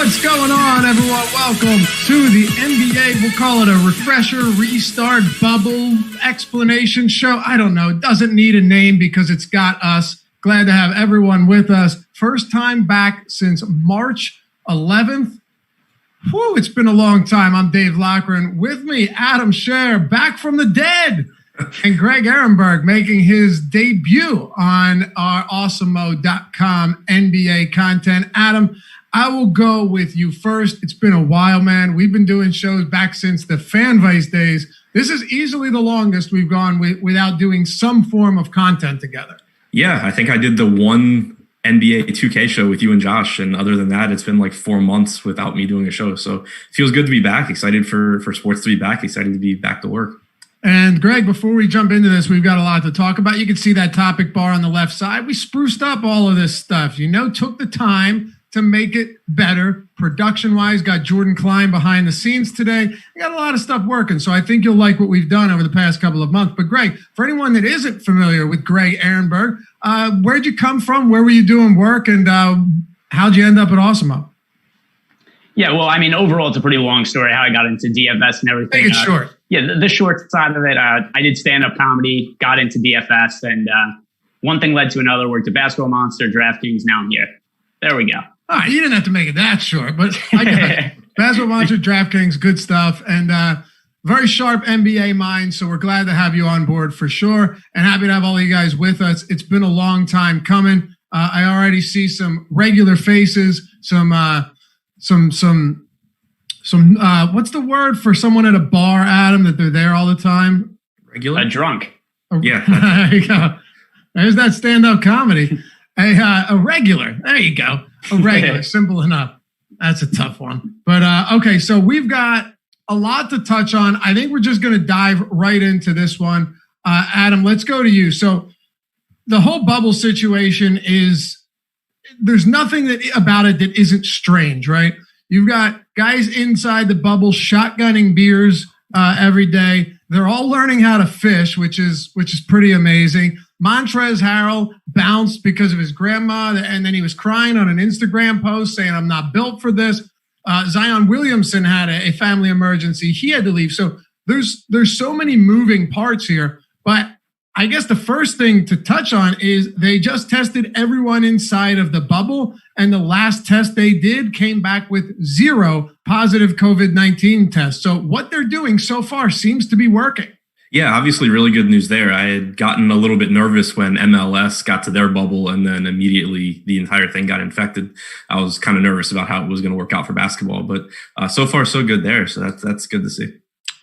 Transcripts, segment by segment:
What's going on, everyone? Welcome to the NBA. We'll call it a refresher, restart, bubble, explanation show. I don't know. It doesn't need a name because it's got us. Glad to have everyone with us. First time back since March 11th. Whew, it's been a long time. I'm Dave Loughran. With me, Adam Scher, back from the dead. And Greg Ehrenberg making his debut on our Awesemo.com NBA content. Adam, I will go with you first. It's been a while, man. We've been doing shows back since the Fanvice days. This is easily the longest we've gone without doing some form of content together. Yeah, I think I did the one NBA 2K show with you and Josh. And other than that, it's been like 4 months without me doing a show. So it feels good to be back. Excited for sports to be back. Excited to be back to work. And Greg, before we jump into this, we've got a lot to talk about. You can see that topic bar on the left side. We spruced up all of this stuff, took the time to make it better. Production-wise, got Jordan Klein behind the scenes today. We got a lot of stuff working, so I think you'll like what we've done over the past couple of months. But Greg, for anyone that isn't familiar with Greg Ehrenberg, where'd you come from? Where were you doing work? And how'd you end up at Awesemo? Yeah, well, I mean, overall, it's a pretty long story how I got into DFS and everything. Make it short. Yeah, the short side of it, I did stand-up comedy, got into DFS, and one thing led to another. Worked at Basketball Monster, DraftKings, now I'm here. There we go. All right, you didn't have to make it that short, but I got it. Basketball Monster, DraftKings, good stuff, and very sharp NBA mind, so we're glad to have you on board for sure, and happy to have all of you guys with us. It's been a long time coming. I already see some regular faces, some what's the word for someone at a bar, Adam, that they're there all the time? Regular? A drunk. Yeah. There you go. There's that stand-up comedy. A regular. There you go. A regular. Simple enough. That's a tough one. But okay, so we've got a lot to touch on. I think we're just going to dive right into this one. Adam, let's go to you. So the whole bubble situation there's nothing about it that isn't strange, right? You've got guys inside the bubble shotgunning beers every day. They're all learning how to fish, which is pretty amazing. Montrezl Harrell bounced because of his grandma, and then he was crying on an Instagram post saying, "I'm not built for this." Zion Williamson had a family emergency. He had to leave. So there's so many moving parts here. But I guess the first thing to touch on is they just tested everyone inside of the bubble, and the last test they did came back with 0 positive COVID-19 tests. So what they're doing so far seems to be working. Yeah, obviously really good news there. I had gotten a little bit nervous when MLS got to their bubble and then immediately the entire thing got infected. I was kind of nervous about how it was going to work out for basketball, but so far so good there. So that's good to see.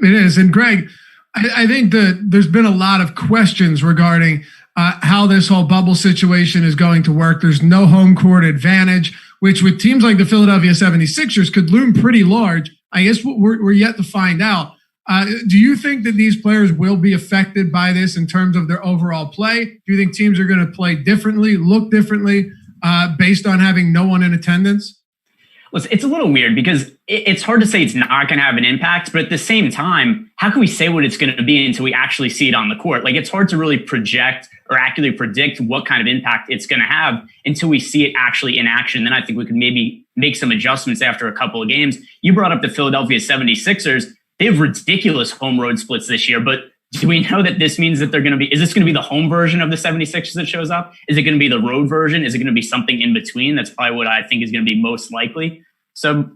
It is. And Greg, I think that there's been a lot of questions regarding how this whole bubble situation is going to work. There's no home court advantage, which with teams like the Philadelphia 76ers could loom pretty large. I guess we're yet to find out. Do you think that these players will be affected by this in terms of their overall play? Do you think teams are going to play differently, look differently based on having no one in attendance? Listen, it's a little weird because it's hard to say it's not going to have an impact, but at the same time, how can we say what it's going to be until we actually see it on the court? Like, it's hard to really project or accurately predict what kind of impact it's going to have until we see it actually in action. Then I think we could maybe make some adjustments after a couple of games. You brought up the Philadelphia 76ers. They have ridiculous home road splits this year, but do we know that this means that is this going to be the home version of the 76ers that shows up? Is it going to be the road version? Is it going to be something in between? That's probably what I think is going to be most likely. So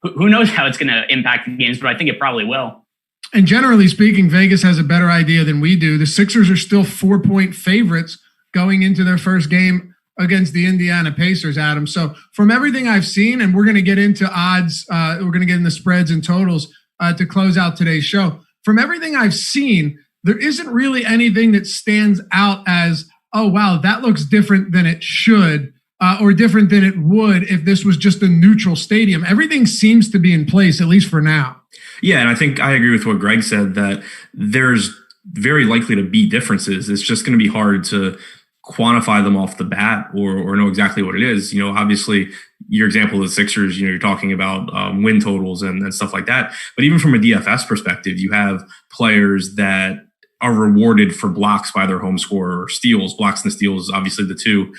who knows how it's going to impact the games, but I think it probably will. And generally speaking, Vegas has a better idea than we do. The Sixers are still 4-point favorites going into their first game against the Indiana Pacers, Adam. So from everything I've seen, and we're going to get into odds, we're going to get into spreads and totals to close out today's show. From everything I've seen, there isn't really anything that stands out as, oh, wow, that looks different than it should or different than it would if this was just a neutral stadium. Everything seems to be in place, at least for now. Yeah, and I think I agree with what Greg said, that there's very likely to be differences. It's just going to be hard to quantify them off the bat or know exactly what it is. Obviously, your example of the Sixers, you're talking about win totals and stuff like that. But even from a DFS perspective, you have players that are rewarded for blocks by their home scorer or steals. Blocks and steals, obviously the two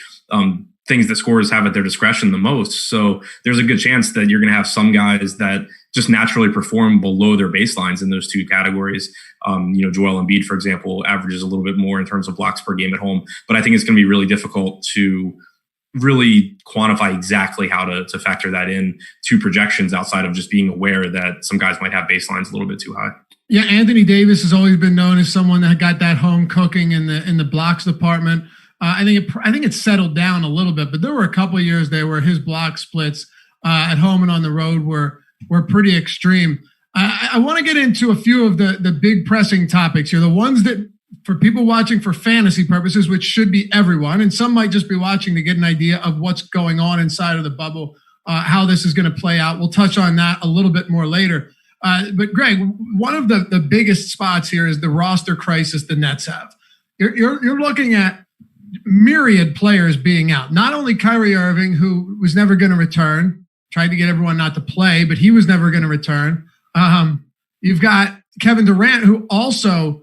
things that scorers have at their discretion the most. So there's a good chance that you're going to have some guys that just naturally perform below their baselines in those two categories. Joel Embiid, for example, averages a little bit more in terms of blocks per game at home, but I think it's going to be really difficult to really quantify exactly how to factor that in to projections outside of just being aware that some guys might have baselines a little bit too high. Yeah, Anthony Davis has always been known as someone that got that home cooking in the blocks department. I think it's settled down a little bit, but there were a couple of years there where his block splits at home and on the road were pretty extreme. I want to get into a few of the big pressing topics here, the ones that for people watching for fantasy purposes, which should be everyone, and some might just be watching to get an idea of what's going on inside of the bubble, how this is going to play out. We'll touch on that a little bit more later. But Greg, one of the biggest spots here is the roster crisis the Nets have. You're looking at myriad players being out. Not only Kyrie Irving, who was never going to return, tried to get everyone not to play, but he was never going to return. You've got Kevin Durant, who also,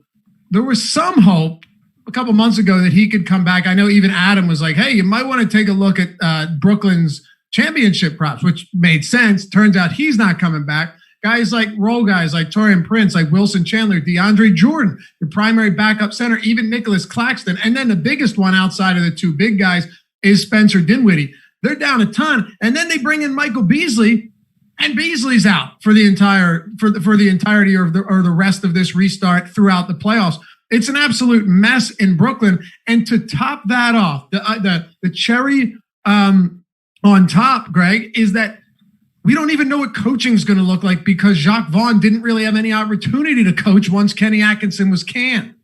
there was some hope a couple months ago that he could come back. I know even Adam was like, hey, you might want to take a look at Brooklyn's championship props, which made sense. Turns out he's not coming back. Guys like Taurean Prince, like Wilson Chandler, DeAndre Jordan, your primary backup center, even Nicholas Claxton. And then the biggest one outside of the two big guys is Spencer Dinwiddie. They're down a ton. And then they bring in Michael Beasley, and Beasley's out for the entirety or the rest of this restart throughout the playoffs. It's an absolute mess in Brooklyn. And to top that off, the cherry on top, Greg, is that we don't even know what coaching is going to look like because Jacques Vaughn didn't really have any opportunity to coach once Kenny Atkinson was canned.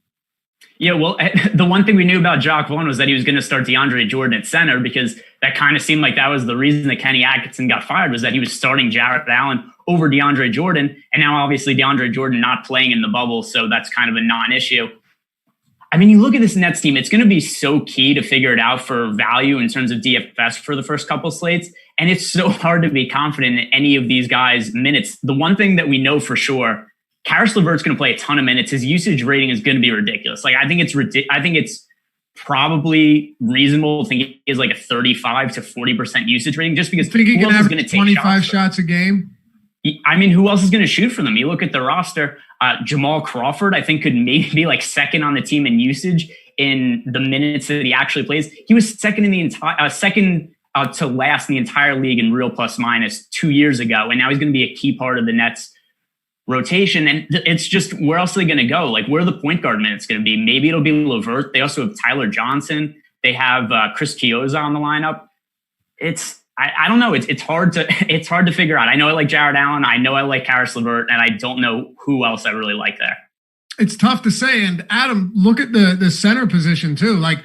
Yeah, well, the one thing we knew about Jacques Vaughn was that he was going to start DeAndre Jordan at center, because that kind of seemed like that was the reason that Kenny Atkinson got fired, was that he was starting Jarrett Allen over DeAndre Jordan. And now obviously DeAndre Jordan not playing in the bubble, so that's kind of a non-issue. I mean, you look at this Nets team, it's going to be so key to figure it out for value in terms of DFS for the first couple slates. And it's so hard to be confident in any of these guys' minutes. The one thing that we know for sure, Karis LeVert's going to play a ton of minutes. His usage rating is going to be ridiculous. Like, I think it's probably reasonable to think he is like a 35 to 40% usage rating, just because think he who can else is have going to take 25 shots a game? I mean, who else is going to shoot for them? You look at the roster. Jamal Crawford, I think, could maybe be like second on the team in usage in the minutes that he actually plays. He was second in the entire to last in the entire league in real plus minus 2 years ago, and now he's going to be a key part of the Nets rotation. And it's just, where else are they going to go? Like, where are the point guard minutes going to be? Maybe it'll be LeVert. They also have Tyler Johnson. They have Chris Chiozza on the lineup. I don't know. It's hard to figure out. I know I like Jarrett Allen. I know I like Karis LeVert, and I don't know who else I really like there. It's tough to say. And Adam, look at the center position too. Like,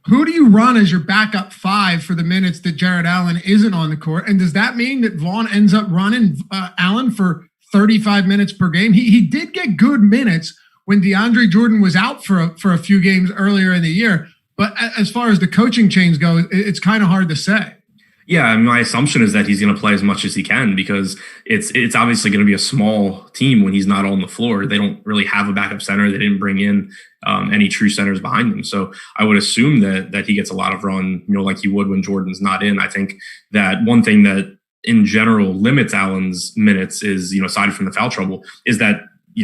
who do you run as your backup five for the minutes that Jarrett Allen isn't on the court? And does that mean that Vaughn ends up running Allen for 35 minutes per game? He did get good minutes when DeAndre Jordan was out for a few games earlier in the year. But as far as the coaching change goes, it's kind of hard to say. Yeah, my assumption is that he's going to play as much as he can, because it's obviously going to be a small team when he's not on the floor. They don't really have a backup center. They didn't bring in any true centers behind them. So I would assume that he gets a lot of run, like he would when Jordan's not in. I think that one thing that in general limits Allen's minutes is, aside from the foul trouble, is that,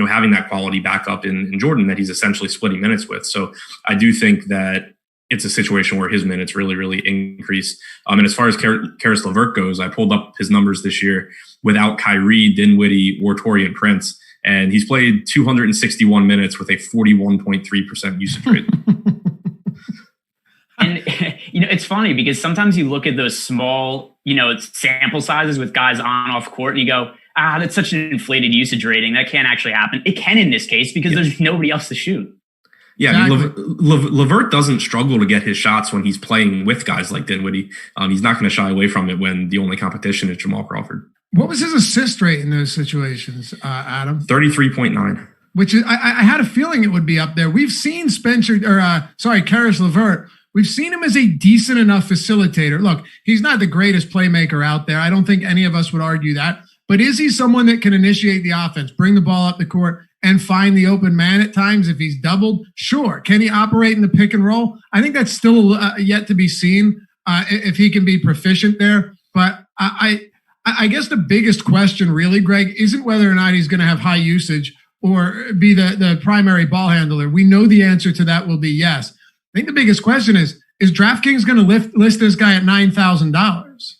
having that quality backup in Jordan that he's essentially splitting minutes with. So I do think that it's a situation where his minutes really, really increase. And as far as Karis LeVert goes, I pulled up his numbers this year without Kyrie, Dinwiddie, or Taurean Prince, and he's played 261 minutes with a 41.3% usage rate. And, it's funny because sometimes you look at those small, sample sizes with guys on off court and you go, that's such an inflated usage rating. That can't actually happen. It can in this case because there's nobody else to shoot. Yeah, exactly. I mean, LeVert doesn't struggle to get his shots when he's playing with guys like Dinwiddie. He's not going to shy away from it when the only competition is Jamal Crawford. What was his assist rate in those situations, Adam? 33.9. Which is, I had a feeling it would be up there. We've seen Karis LeVert. We've seen him as a decent enough facilitator. Look, he's not the greatest playmaker out there. I don't think any of us would argue that. But is he someone that can initiate the offense, bring the ball up the court, and find the open man at times if he's doubled? Sure. Can he operate in the pick and roll? I think that's still yet to be seen. if he can be proficient there. But I guess the biggest question really, Greg, isn't whether or not he's going to have high usage or be the primary ball handler. We know the answer to that will be yes. I think the biggest question is DraftKings going to list this guy at $9,000?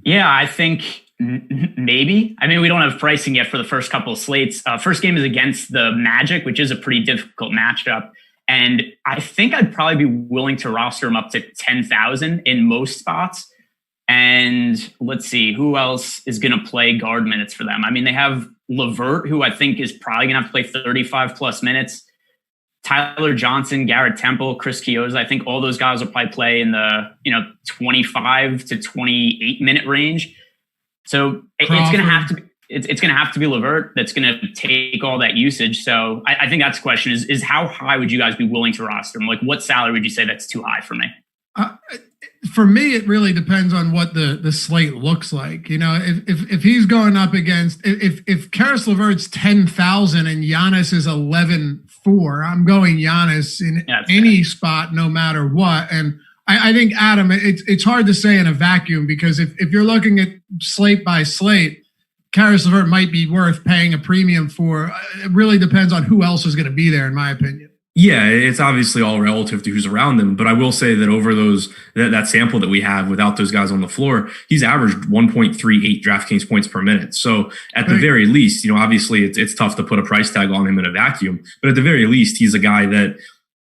Yeah, I think maybe. I mean, we don't have pricing yet for the first couple of slates. First game is against the Magic, which is a pretty difficult matchup. And I think I'd probably be willing to roster him up to 10,000 in most spots. And let's see, who else is going to play guard minutes for them? I mean, they have LeVert, who I think is probably going to have to play 35 plus minutes. Tyler Johnson, Garrett Temple, Chris Chiozza. I think all those guys will probably play in the 25 to 28 minute range. So it's going to have to be. It's going to have to be LeVert that's going to take all that usage. So I think that's the question: is how high would you guys be willing to roster him? Like, what salary would you say that's too high for me? For me, it really depends on what the slate looks like. If he's going up against if Karis LeVert's 10,000 and Giannis is 11,400, I'm going Giannis in any spot, no matter what. And I think, Adam, it's hard to say in a vacuum, because if you're looking at slate by slate, Karis LeVert might be worth paying a premium for. It really depends on who else is going to be there, in my opinion. Yeah, it's obviously all relative to who's around them, but I will say that over that sample that we have without those guys on the floor, he's averaged 1.38 DraftKings points per minute. So at the very least, obviously it's tough to put a price tag on him in a vacuum, but at the very least, he's a guy that,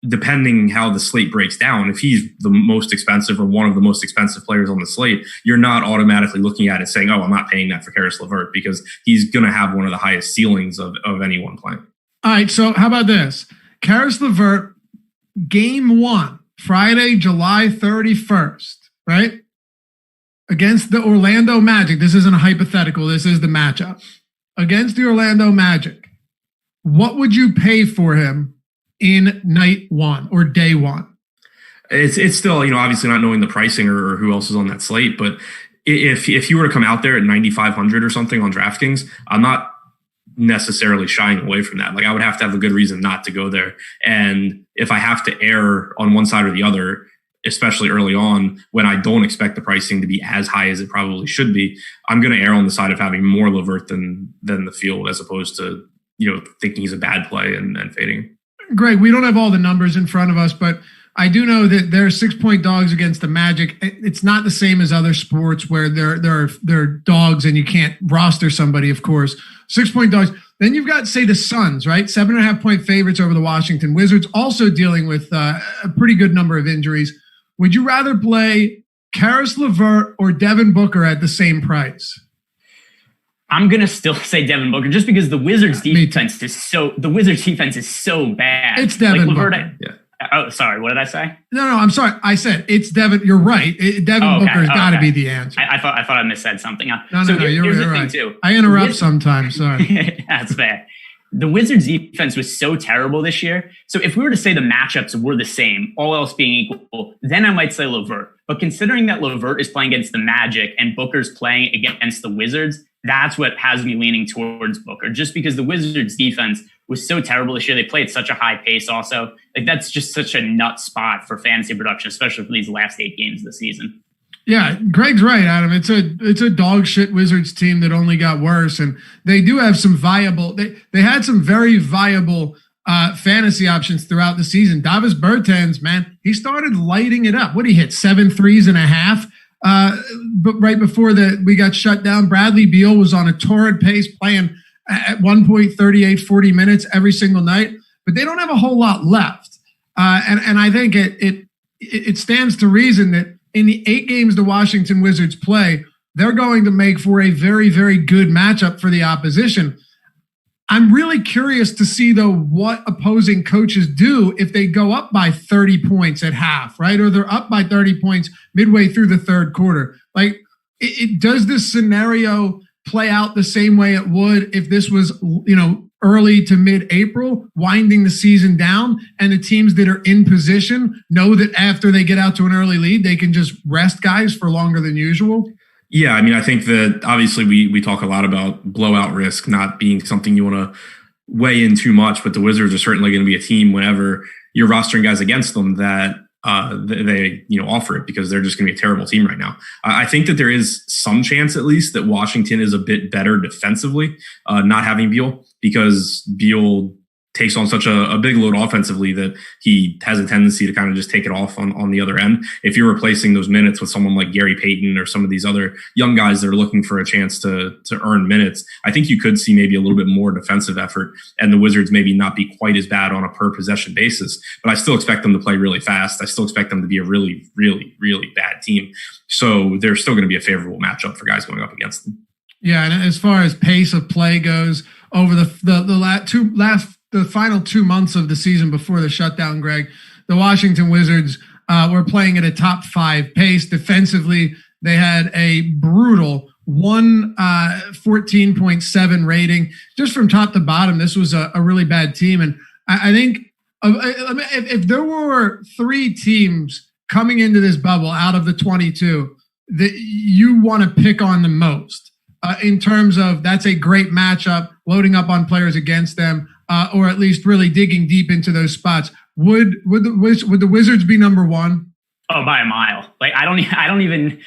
depending how the slate breaks down, if he's the most expensive or one of the most expensive players on the slate, you're not automatically looking at it saying, oh, I'm not paying that for Karis LeVert, because he's going to have one of the highest ceilings of anyone playing. All right, so how about this? Karis LeVert, game 1, Friday, July 31st, right? Against the Orlando Magic. This isn't a hypothetical. This is the matchup. Against the Orlando Magic, what would you pay for him in night 1 or day 1? It's still, obviously not knowing the pricing or who else is on that slate, but if you were to come out there at 9,500 or something on DraftKings, I'm not necessarily shying away from that. Like, I would have to have a good reason not to go there. And if I have to err on one side or the other, especially early on when I don't expect the pricing to be as high as it probably should be, I'm going to err on the side of having more LeVert than the field, as opposed to, thinking he's a bad play and fading him. Greg, we don't have all the numbers in front of us, but I do know that they're 6-point dogs against the Magic. It's not the same as other sports where they're dogs and you can't roster somebody, of course. 6-point dogs. Then you've got, say, the Suns, right? 7.5-point favorites over the Washington Wizards, also dealing with a pretty good number of injuries. Would you rather play Karis LeVert or Devin Booker at the same price? I'm gonna still say Devin Booker, just because the Wizards defense is so bad. It's Devin Booker. Oh, sorry. What did I say? No, I'm sorry. I said it's Devin. You're right. Devin Booker's got to be the answer. I thought I missaid something. No, you're right. Too. I interrupt sometimes. Sorry. That's fair. The Wizards defense was so terrible this year. So if we were to say the matchups were the same, all else being equal, then I might say LeVert. But considering that LeVert is playing against the Magic and Booker's playing against the Wizards, that's what has me leaning towards Booker, just because the Wizards defense was so terrible this year. They play at such a high pace also. Like, that's just such a nut spot for fantasy production, especially for these last 8 games of the season. Yeah, Greg's right, Adam. It's a dog shit Wizards team that only got worse, and they do have some viable. They had some very viable fantasy options throughout the season. Davis Bertans, man, he started lighting it up. What he hit 7 threes and a half. But right before we got shut down, Bradley Beal was on a torrid pace, playing at 1.38, 40 minutes every single night. But they don't have a whole lot left, and I think it stands to reason that in the 8 games the Washington Wizards play, they're going to make for a very, very good matchup for the opposition. I'm really curious to see, though, what opposing coaches do if they go up by 30 points at half, right? Or they're up by 30 points midway through the third quarter. Like, does this scenario play out the same way it would if this was, early to mid-April, winding the season down, and the teams that are in position know that after they get out to an early lead, they can just rest guys for longer than usual? Yeah, I mean, I think that obviously we talk a lot about blowout risk not being something you want to weigh in too much, but the Wizards are certainly going to be a team whenever you're rostering guys against them that they offer it, because they're just going to be a terrible team right now. I think that there is some chance, at least, that Washington is a bit better defensively, not having Beal, because Beal takes on such a big load offensively that he has a tendency to kind of just take it off on the other end. If you're replacing those minutes with someone like Gary Payton or some of these other young guys that are looking for a chance to earn minutes, I think you could see maybe a little bit more defensive effort, and the Wizards maybe not be quite as bad on a per possession basis. But I still expect them to play really fast. I still expect them to be a really, really, really bad team. So there's still going to be a favorable matchup for guys going up against them. Yeah, and as far as pace of play goes, over the final 2 months of the season before the shutdown, Greg, the Washington Wizards were playing at a top 5 pace. Defensively, they had a brutal 14.7 rating. Just from top to bottom, this was a really bad team. And I think if there were 3 teams coming into this bubble out of the 22 that you want to pick on the most, in terms of that's a great matchup, loading up on players against them, or at least really digging deep into those spots, would the Wizards be number 1? Oh, by a mile. Like I don't even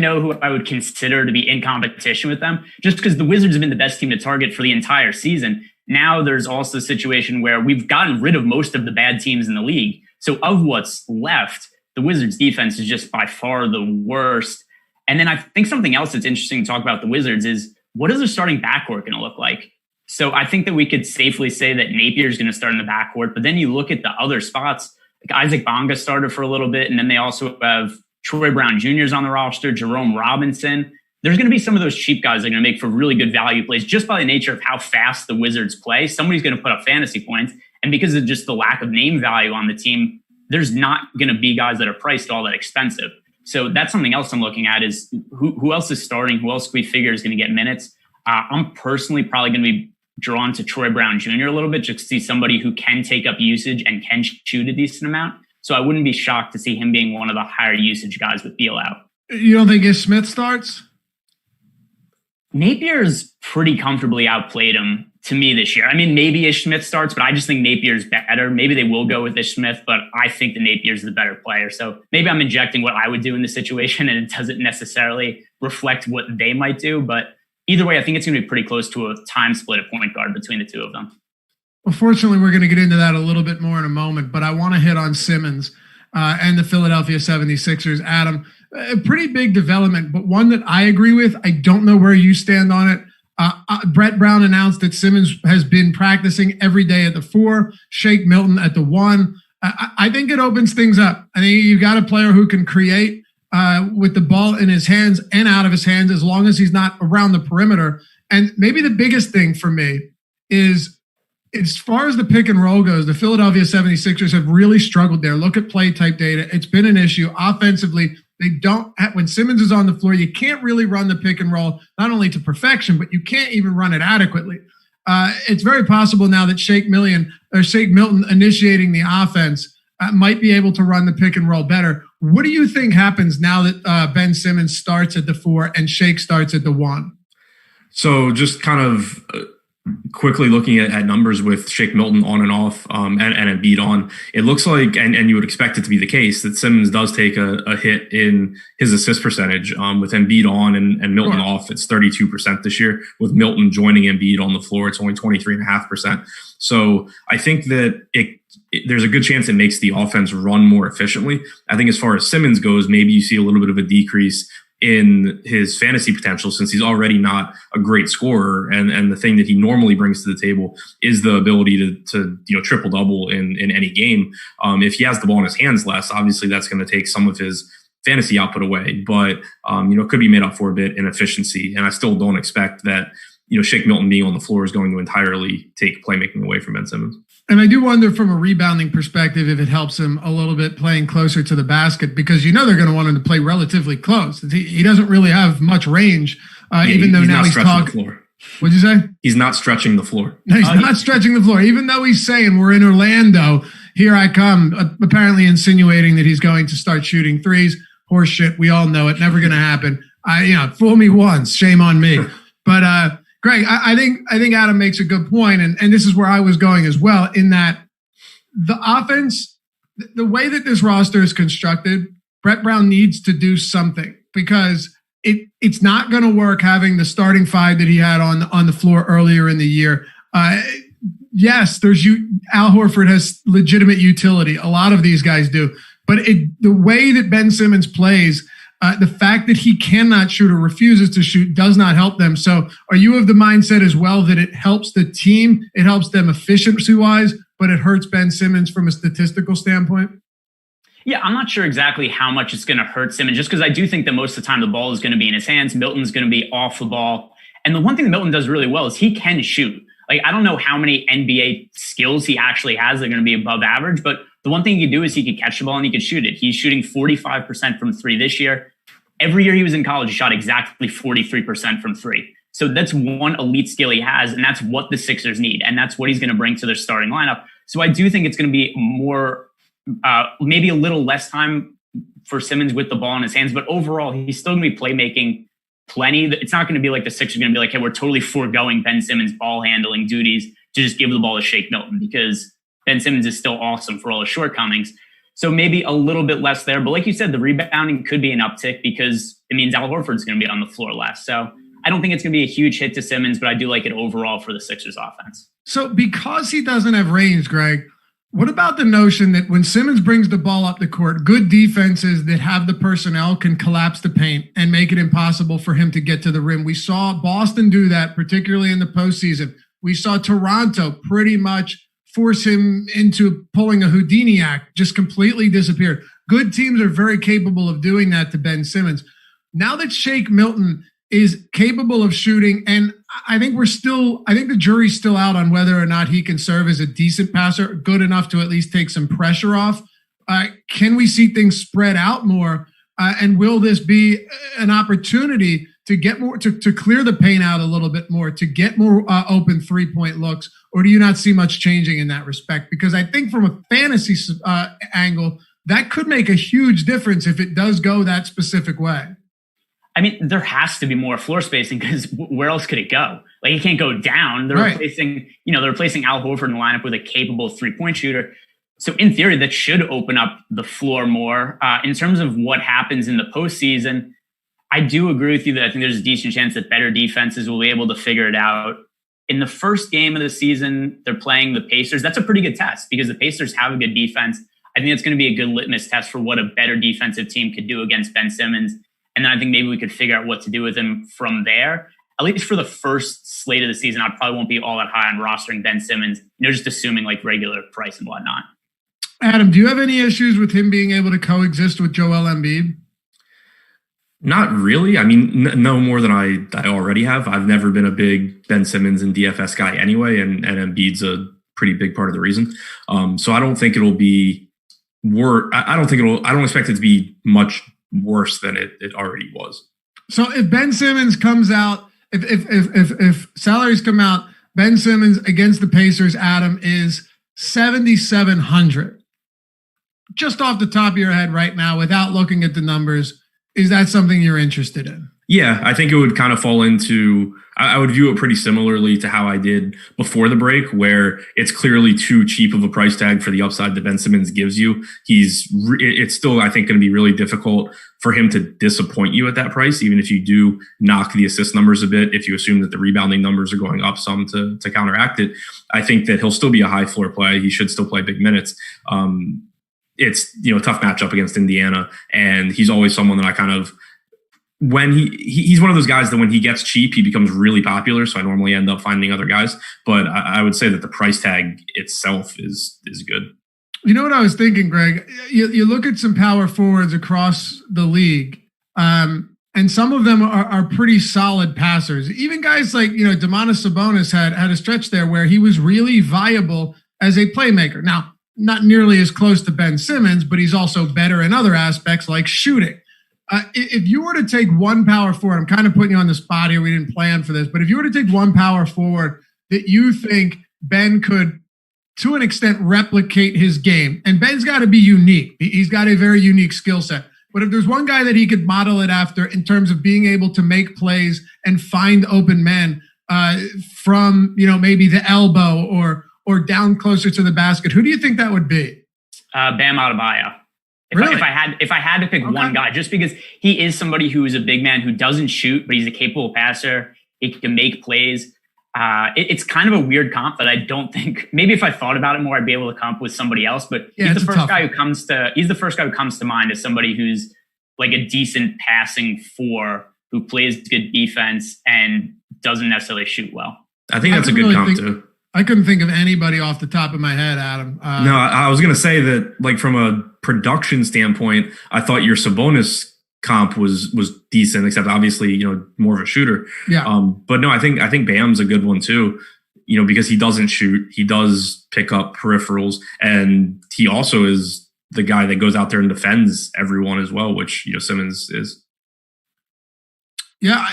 know who I would consider to be in competition with them, just because the Wizards have been the best team to target for the entire season. Now there's also a situation where we've gotten rid of most of the bad teams in the league. So of what's left, the Wizards defense is just by far the worst. And then I think something else that's interesting to talk about the Wizards is, what is their starting backcourt going to look like? So I think that we could safely say that Napier is going to start in the backcourt, but then you look at the other spots, like Isaac Bonga started for a little bit, and then they also have Troy Brown Jr. on the roster, Jerome Robinson. There's going to be some of those cheap guys that are going to make for really good value plays just by the nature of how fast the Wizards play. Somebody's going to put up fantasy points, and because of just the lack of name value on the team, there's not going to be guys that are priced all that expensive. So that's something else I'm looking at is who else is starting, who else we figure is going to get minutes. I'm personally probably going to be drawn to Troy Brown Jr. a little bit, just to see somebody who can take up usage and can shoot a decent amount. So I wouldn't be shocked to see him being one of the higher usage guys with Beal out. You don't think Ish Smith starts? Napier's pretty comfortably outplayed him to me this year. I mean, maybe Ish Smith starts, but I just think Napier's better. Maybe they will go with Ish Smith, but I think that Napier's the better player. So maybe I'm injecting what I would do in this situation, and it doesn't necessarily reflect what they might do. But either way, I think it's going to be pretty close to a time split at point guard between the two of them. Well, fortunately, we're going to get into that a little bit more in a moment, but I want to hit on Simmons and the Philadelphia 76ers. Adam, a pretty big development, but one that I agree with. I don't know where you stand on it. Brett Brown announced that Simmons has been practicing every day at the 4, Shake Milton at the 1. I think it opens things up. I think you've got a player who can create with the ball in his hands and out of his hands, as long as he's not around the perimeter. And maybe the biggest thing for me is, as far as the pick and roll goes, the Philadelphia 76ers have really struggled there. Look at play type data. It's been an issue. Offensively, they don't have, when Simmons is on the floor, you can't really run the pick and roll, not only to perfection, but you can't even run it adequately. It's very possible now that Shake Milton initiating the offense might be able to run the pick and roll better. What do you think happens now that Ben Simmons starts at the 4 and Shake starts at the 1? So just kind of quickly looking at numbers with Shake Milton on and off and Embiid on, it looks like, and you would expect it to be the case, that Simmons does take a hit in his assist percentage with Embiid on and Milton off. It's 32% this year. With Milton joining Embiid on the floor, it's only 23.5%. So I think that there's a good chance it makes the offense run more efficiently. I think as far as Simmons goes, maybe you see a little bit of a decrease in his fantasy potential, since he's already not a great scorer. And the thing that he normally brings to the table is the ability to triple double in any game. If he has the ball in his hands less, obviously that's going to take some of his fantasy output away, but it could be made up for a bit in efficiency. And I still don't expect that, Shake Milton being on the floor is going to entirely take playmaking away from Ben Simmons. And I do wonder from a rebounding perspective if it helps him a little bit playing closer to the basket, because they're going to want him to play relatively close. He doesn't really have much range, even though now he's talking. What'd you say? He's not stretching the floor. No, he's not stretching the floor, even though he's saying we're in Orlando. Here I come, apparently insinuating that he's going to start shooting threes. Horse shit. We all know it. Never going to happen. Fool me once. Shame on me. But, Greg, I think Adam makes a good point, and this is where I was going as well, in that the offense, the way that this roster is constructed, Brett Brown needs to do something because it's not going to work having the starting five that he had on the floor earlier in the year. Yes, Al Horford has legitimate utility. A lot of these guys do. But the way that Ben Simmons plays, the fact that he cannot shoot or refuses to shoot does not help them. So are you of the mindset as well that it helps the team, it helps them efficiency-wise, but it hurts Ben Simmons from a statistical standpoint? Yeah, I'm not sure exactly how much it's going to hurt Simmons, just because I do think that most of the time the ball is going to be in his hands. Milton's going to be off the ball. And the one thing that Milton does really well is he can shoot. Like, I don't know how many NBA skills he actually has that are going to be above average, but the one thing he could do is he could catch the ball and he could shoot it. He's shooting 45% from three this year. Every year he was in college, he shot exactly 43% from three. So that's one elite skill he has, and that's what the Sixers need, and that's what he's going to bring to their starting lineup. So I do think it's going to be more, maybe a little less time for Simmons with the ball in his hands, but overall, he's still going to be playmaking plenty. It's not going to be like the Sixers are going to be like, hey, we're totally foregoing Ben Simmons' ball handling duties to just give the ball to Shake Milton, because Ben Simmons is still awesome for all his shortcomings. So maybe a little bit less there. But like you said, the rebounding could be an uptick because it means Al Horford's going to be on the floor less. So I don't think it's going to be a huge hit to Simmons, but I do like it overall for the Sixers offense. So because he doesn't have range, Greg, what about the notion that when Simmons brings the ball up the court, good defenses that have the personnel can collapse the paint and make it impossible for him to get to the rim? We saw Boston do that, particularly in the postseason. We saw Toronto pretty much force him into pulling a Houdini act, just completely disappeared. Good teams are very capable of doing that to Ben Simmons. Now that Shake Milton is capable of shooting, and I think the jury's still out on whether or not he can serve as a decent passer, good enough to at least take some pressure off. Can we see things spread out more? And will this be an opportunity to get more, to clear the paint out a little bit more, to get more open 3-point looks? Or do you not see much changing in that respect? Because I think from a fantasy angle, that could make a huge difference if it does go that specific way. I mean, there has to be more floor spacing because where else could it go? Like, it can't go down. They're replacing Al Horford in the lineup with a capable 3-point shooter. So in theory, that should open up the floor more. In terms of what happens in the postseason, I do agree with you that I think there's a decent chance that better defenses will be able to figure it out. In the first game of the season, they're playing the Pacers. That's a pretty good test because the Pacers have a good defense. I think it's going to be a good litmus test for what a better defensive team could do against Ben Simmons. And then I think maybe we could figure out what to do with him from there. At least for the first slate of the season, I probably won't be all that high on rostering Ben Simmons, just assuming like regular price and whatnot. Adam, do you have any issues with him being able to coexist with Joel Embiid? Not really. I mean, no more than I already have. I've never been a big Ben Simmons and DFS guy anyway, and Embiid's a pretty big part of the reason. So I don't think it'll be I don't expect it to be much worse than it already was. So if Ben Simmons comes out, if salaries come out, Ben Simmons against the Pacers, Adam, is 7,700. Just off the top of your head right now, without looking at the numbers, is that something you're interested in? Yeah, I think it would kind of fall into, I would view it pretty similarly to how I did before the break, where it's clearly too cheap of a price tag for the upside that Ben Simmons gives you. It's still, I think, going to be really difficult for him to disappoint you at that price, even if you do knock the assist numbers a bit, if you assume that the rebounding numbers are going up some to counteract it. I think that he'll still be a high floor play. He should still play big minutes. It's a tough matchup against Indiana, and he's always someone that I kind of, when he's one of those guys that when he gets cheap, he becomes really popular. So I normally end up finding other guys, but I would say that the price tag itself is good. You know what I was thinking, Greg? You look at some power forwards across the league, and some of them are pretty solid passers. Even guys like, Domantas Sabonis had a stretch there where he was really viable as a playmaker. Now, not nearly as close to Ben Simmons, but he's also better in other aspects like shooting. If you were to take one power forward, I'm kind of putting you on the spot here. We didn't plan for this, but if you were to take one power forward that you think Ben could, to an extent, replicate his game, and Ben's got to be unique. He's got a very unique skill set. But if there's one guy that he could model it after in terms of being able to make plays and find open men from, maybe the elbow or down closer to the basket, who do you think that would be? Bam Adebayo. Really? If I had to pick one guy, just because he is somebody who is a big man who doesn't shoot, but he's a capable passer. He can make plays. It's kind of a weird comp that I don't think, maybe if I thought about it more, I'd be able to come up with somebody else. But he's the first guy who comes to mind as somebody who's like a decent passing four, who plays good defense and doesn't necessarily shoot well. I think that's a good comp too. I couldn't think of anybody off the top of my head, Adam. No, I was going to say that, like, from a production standpoint, I thought your Sabonis comp was decent, except obviously, more of a shooter. Yeah. But no, I think Bam's a good one too, because he doesn't shoot. He does pick up peripherals, and he also is the guy that goes out there and defends everyone as well, which, Simmons is. Yeah.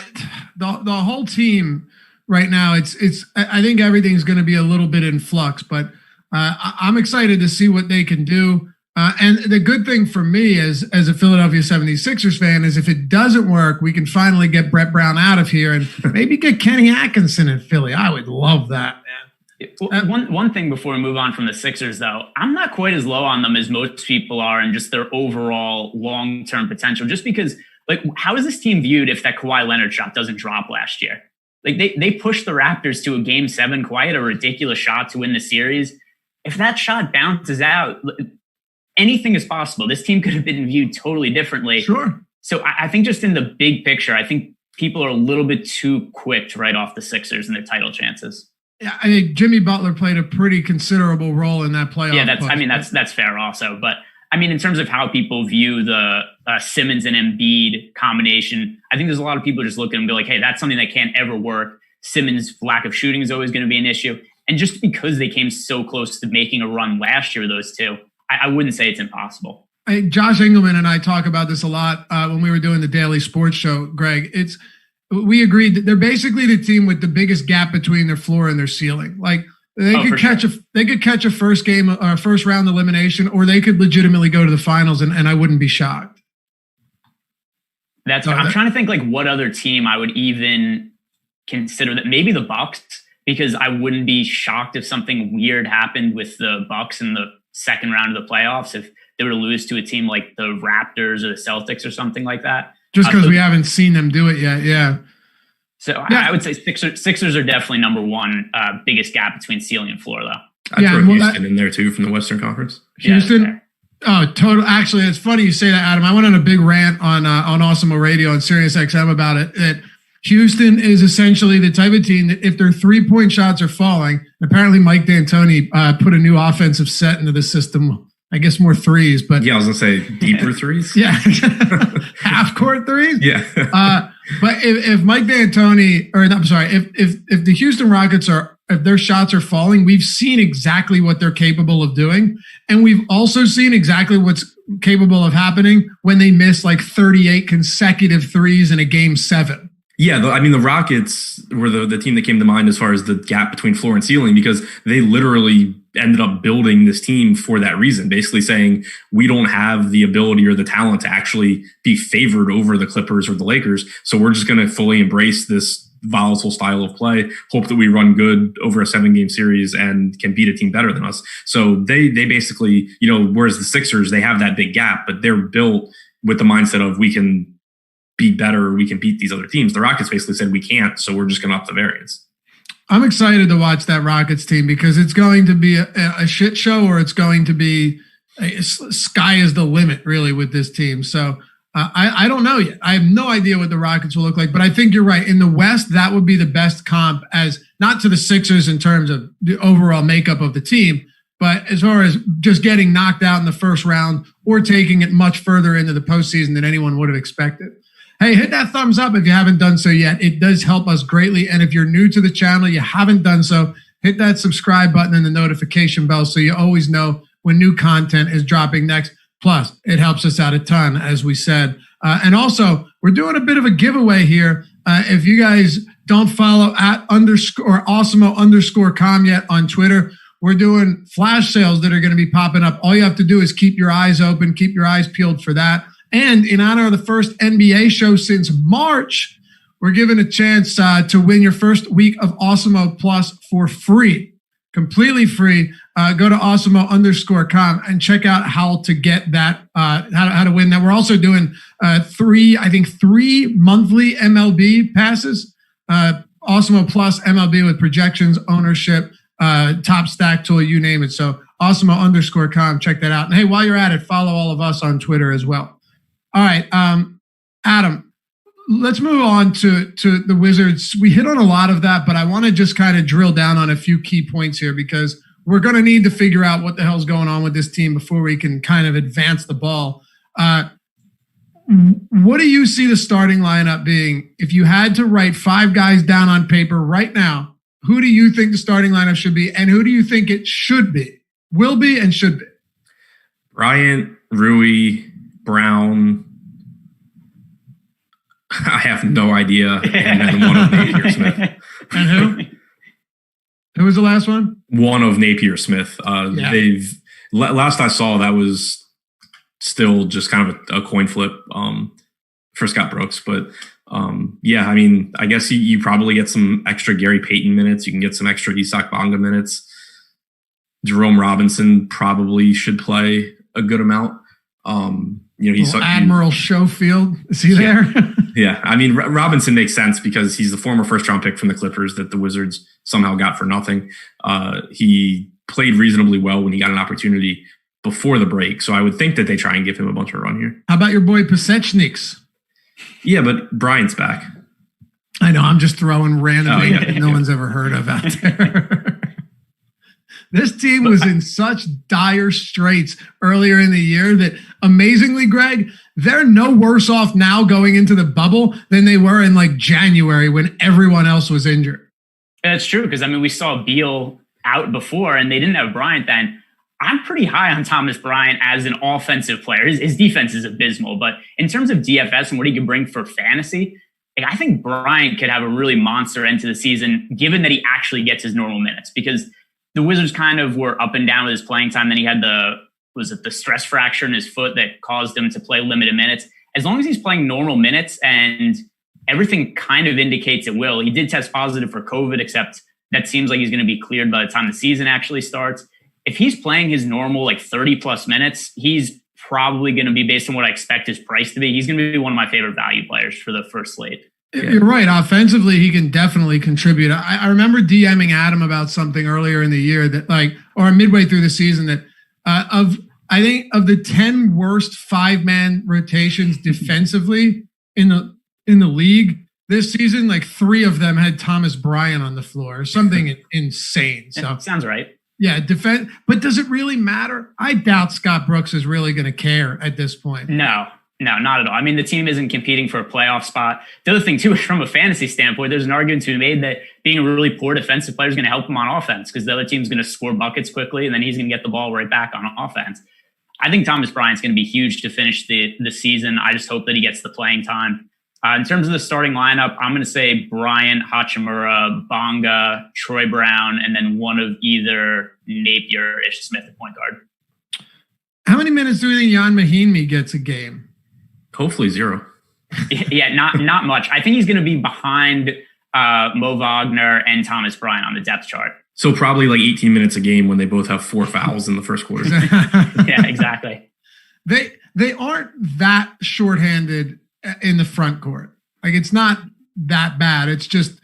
The whole team right now, I think everything's going to be a little bit in flux, but I'm excited to see what they can do. And the good thing for me as a Philadelphia 76ers fan is if it doesn't work, we can finally get Brett Brown out of here and maybe get Kenny Atkinson in Philly. I would love that, man. One thing before we move on from the Sixers, though, I'm not quite as low on them as most people are and just their overall long-term potential, just because, like, how is this team viewed if that Kawhi Leonard shot doesn't drop last year? Like, they pushed the Raptors to a Game 7, Kawhi had a ridiculous shot to win the series. If that shot bounces out, anything is possible. This team could have been viewed totally differently. Sure. So I think just in the big picture, I think people are a little bit too quick to write off the Sixers and their title chances. Yeah, I think Jimmy Butler played a pretty considerable role in that playoff. Yeah, that's fair also. But I mean, in terms of how people view the Simmons and Embiid combination, I think there's a lot of people just look at them and go like, hey, that's something that can't ever work. Simmons' lack of shooting is always going to be an issue. And just because they came so close to making a run last year, those two, I wouldn't say it's impossible. Josh Engelman and I talk about this a lot when we were doing the daily sports show, Greg. We agreed that they're basically the team with the biggest gap between their floor and their ceiling. Like they could catch a first game or first round elimination, or they could legitimately go to the finals, and I wouldn't be shocked. I'm trying to think like what other team I would even consider that. Maybe the Bucks, because I wouldn't be shocked if something weird happened with the Bucks in the second round of the playoffs, if they were to lose to a team like the Raptors or the Celtics or something like that. Just because we haven't seen them do it yet, yeah. So yeah. I would say Sixers are definitely number one, biggest gap between ceiling and floor, though. I'd throw Houston in there too from the Western Conference. Houston? Oh, total. Actually, it's funny you say that, Adam. I went on a big rant on Awesemo Radio on Sirius XM about it. That Houston is essentially the type of team that if their 3-point shots are falling, apparently Mike D'Antoni put a new offensive set into the system. I guess more threes, but yeah, I was gonna say deeper threes. Yeah, half court threes. Yeah, but if Mike D'Antoni, or I'm sorry, if the Houston Rockets if their shots are falling, we've seen exactly what they're capable of doing, and we've also seen exactly what's capable of happening when they miss like 38 consecutive threes in a Game 7. Yeah, the Rockets were the team that came to mind as far as the gap between floor and ceiling, because they literally ended up building this team for that reason, basically saying we don't have the ability or the talent to actually be favored over the Clippers or the Lakers, so we're just going to fully embrace this volatile style of play, hope that we run good over a 7-game series and can beat a team better than us. So they basically, whereas the Sixers, they have that big gap, but they're built with the mindset of we can be better, we can beat these other teams. The Rockets basically said we can't, so we're just going to up the variance. I'm excited to watch that Rockets team because it's going to be a shit show, or it's going to be sky is the limit really with this team. So I don't know yet. I have no idea what the Rockets will look like, but I think you're right. In the West, that would be the best comp, as not to the Sixers in terms of the overall makeup of the team, but as far as just getting knocked out in the first round or taking it much further into the postseason than anyone would have expected. Hey, hit that thumbs up if you haven't done so yet. It does help us greatly. And if you're new to the channel, you haven't done so, hit that subscribe button and the notification bell so you always know when new content is dropping next. Plus, it helps us out a ton, as we said. And also, we're doing a bit of a giveaway here. If you guys don't follow @Awesemo_com yet on Twitter, we're doing flash sales that are going to be popping up. All you have to do is keep your eyes open, keep your eyes peeled for that. And in honor of the first NBA show since March, we're giving a chance to win your first week of Awesemo Plus for free, completely free. go to Awesemo_com and check out how to get that, how to win that. We're also doing three monthly MLB passes, Awesemo Plus MLB with projections, ownership, top stack tool, you name it. So Awesemo_com, check that out. And hey, while you're at it, follow all of us on Twitter as well. All right, Adam, let's move on to the Wizards. We hit on a lot of that, but I want to just kind of drill down on a few key points here because we're going to need to figure out what the hell's going on with this team before we can kind of advance the ball. What do you see the starting lineup being? If you had to write 5 guys down on paper right now, who do you think the starting lineup should be, and who do you think it should be, will be, and should be? Bryant, Rui, Brown. I have no idea. And then one of Napier Smith. And who? Who was the last one? One of Napier Smith. They've last I saw, that was still just kind of a coin flip for Scott Brooks. But I mean, I guess you probably get some extra Gary Payton minutes. You can get some extra Isak Bonga minutes. Jerome Robinson probably should play a good amount. He's Admiral Schofield. Is he there? Yeah. I mean, Robinson makes sense because he's the former first-round pick from the Clippers that the Wizards somehow got for nothing. He played reasonably well when he got an opportunity before the break. So I would think that they try and give him a bunch of run here. How about your boy Pasechniks? Yeah, but Bryant's back. I know. I'm just throwing random names no one's ever heard of out there. This team was in such dire straits earlier in the year that amazingly, Greg, they're no worse off now going into the bubble than they were in like January when everyone else was injured. That's true. Because I mean, we saw Beal out before and they didn't have Bryant then. I'm pretty high on Thomas Bryant as an offensive player. His defense is abysmal, but in terms of DFS and what he can bring for fantasy, I think Bryant could have a really monster end to the season, given that he actually gets his normal minutes, because the Wizards kind of were up and down with his playing time. Then he had the stress fracture in his foot that caused him to play limited minutes. As long as he's playing normal minutes and everything kind of indicates it will. He did test positive for COVID, except that seems like he's going to be cleared by the time the season actually starts. If he's playing his normal like 30 plus minutes, he's probably going to be, based on what I expect his price to be, he's going to be one of my favorite value players for the first slate. You're right. Offensively, he can definitely contribute. I remember DMing Adam about something earlier in the year that or midway through the season that I think of the 10 worst 5-man rotations defensively in the league this season, like 3 of them had Thomas Bryant on the floor, something insane. So sounds right. Yeah, defense. But does it really matter? I doubt Scott Brooks is really going to care at this point. No, not at all. I mean, the team isn't competing for a playoff spot. The other thing, too, is from a fantasy standpoint, there's an argument to be made that being a really poor defensive player is going to help him on offense because the other team's going to score buckets quickly, and then he's going to get the ball right back on offense. I think Thomas Bryant's going to be huge to finish the season. I just hope that he gets the playing time. In terms of the starting lineup, I'm going to say Bryant, Hachimura, Bonga, Troy Brown, and then one of either Napier or Ish Smith at point guard. How many minutes do you think Jan Mahinmi gets a game? Hopefully 0. Yeah, not much. I think he's going to be behind Mo Wagner and Thomas Bryant on the depth chart. So probably like 18 minutes a game when they both have 4 fouls in the first quarter. Yeah, exactly. They aren't that shorthanded in the front court. Like, it's not that bad. It's just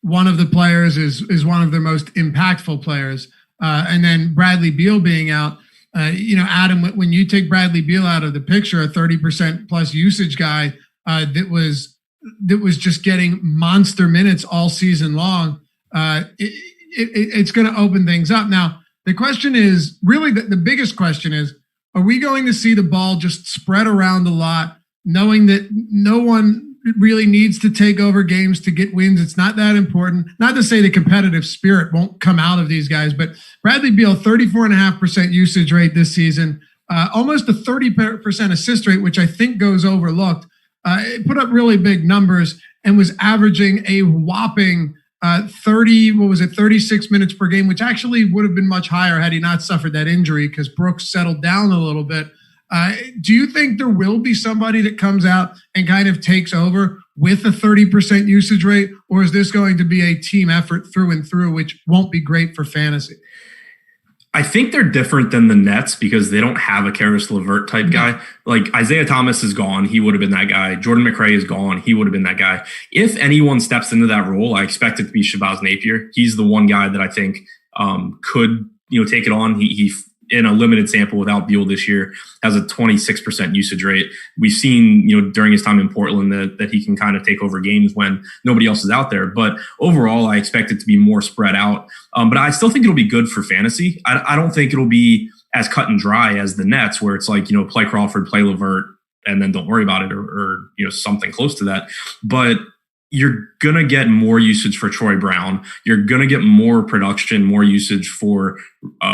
one of the players is one of their most impactful players. And then Bradley Beal being out, Adam, when you take Bradley Beal out of the picture, a 30% plus usage guy that was just getting monster minutes all season long, it's going to open things up. Now, the question is really the biggest question is, are we going to see the ball just spread around a lot, knowing that no one really needs to take over games to get wins? It's not that important. Not to say the competitive spirit won't come out of these guys, but Bradley Beal, 34.5% usage rate this season, almost a 30% assist rate, which I think goes overlooked. It put up really big numbers and was averaging a whopping 36 minutes per game, which actually would have been much higher had he not suffered that injury because Brooks settled down a little bit. Do you think there will be somebody that comes out and kind of takes over with a 30% usage rate, or is this going to be a team effort through and through, which won't be great for fantasy? I think they're different than the Nets because they don't have a Karis LeVert type guy. Like Isaiah Thomas is gone. He would have been that guy. Jordan McRae is gone. He would have been that guy. If anyone steps into that role, I expect it to be Shabazz Napier. He's the one guy that I think could, take it on. He in a limited sample without Beal this year has a 26% usage rate. We've seen, during his time in Portland that he can kind of take over games when nobody else is out there. But overall, I expect it to be more spread out. But I still think it'll be good for fantasy. I don't think it'll be as cut and dry as the Nets, where it's like, play Crawford, play LeVert, and then don't worry about it, or something close to that. But you're going to get more usage for Troy Brown. You're going to get more production, more usage for